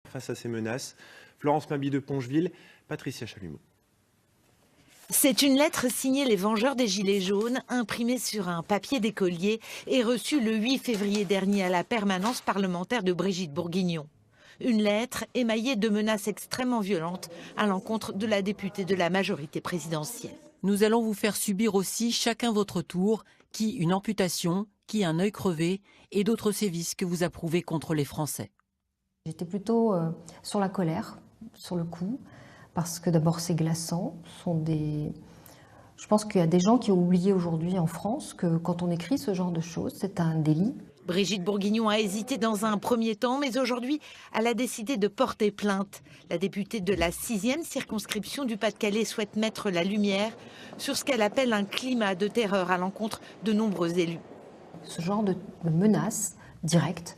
Face à ces menaces, Florence Mabie de Poncheville, Patricia Chalumeau. C'est une lettre signée Les Vengeurs des Gilets jaunes, imprimée sur un papier d'écolier et reçue le 8 février dernier à la permanence parlementaire de Brigitte Bourguignon. Une lettre émaillée de menaces extrêmement violentes à l'encontre de la députée de la majorité présidentielle. Nous allons vous faire subir aussi chacun votre tour, qui une amputation, qui un œil crevé et d'autres sévices que vous approuvez contre les Français. J'étais plutôt sur la colère, sur le coup. Parce que d'abord c'est glaçant, je pense qu'il y a des gens qui ont oublié aujourd'hui en France que quand on écrit ce genre de choses, c'est un délit. Brigitte Bourguignon a hésité dans un premier temps, mais aujourd'hui, elle a décidé de porter plainte. La députée de la 6e circonscription du Pas-de-Calais souhaite mettre la lumière sur ce qu'elle appelle un climat de terreur à l'encontre de nombreux élus. Ce genre de menaces directes,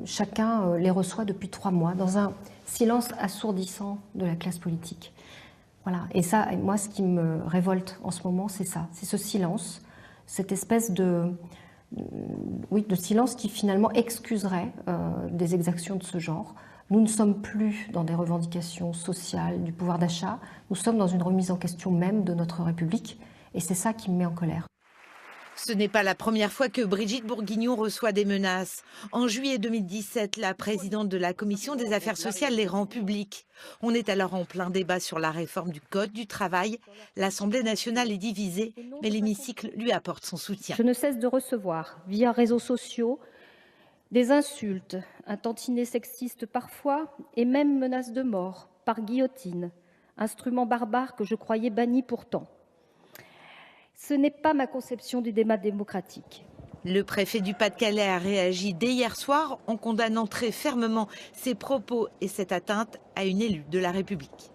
chacun les reçoit depuis 3 mois dans un silence assourdissant de la classe politique. Voilà. Et ça, moi, ce qui me révolte en ce moment, c'est ça, c'est ce silence, cette espèce de silence qui finalement excuserait des exactions de ce genre. Nous ne sommes plus dans des revendications sociales, du pouvoir d'achat, nous sommes dans une remise en question même de notre République, et c'est ça qui me met en colère. Ce n'est pas la première fois que Brigitte Bourguignon reçoit des menaces. En juillet 2017, la présidente de la Commission des affaires sociales les rend publiques. On est alors en plein débat sur la réforme du Code du travail. L'Assemblée nationale est divisée, mais l'hémicycle lui apporte son soutien. Je ne cesse de recevoir, via réseaux sociaux, des insultes, un tantinet sexiste parfois, et même menaces de mort, par guillotine, instrument barbare que je croyais banni pourtant. Ce n'est pas ma conception du débat démocratique. Le préfet du Pas-de-Calais a réagi dès hier soir en condamnant très fermement ces propos et cette atteinte à une élue de la République.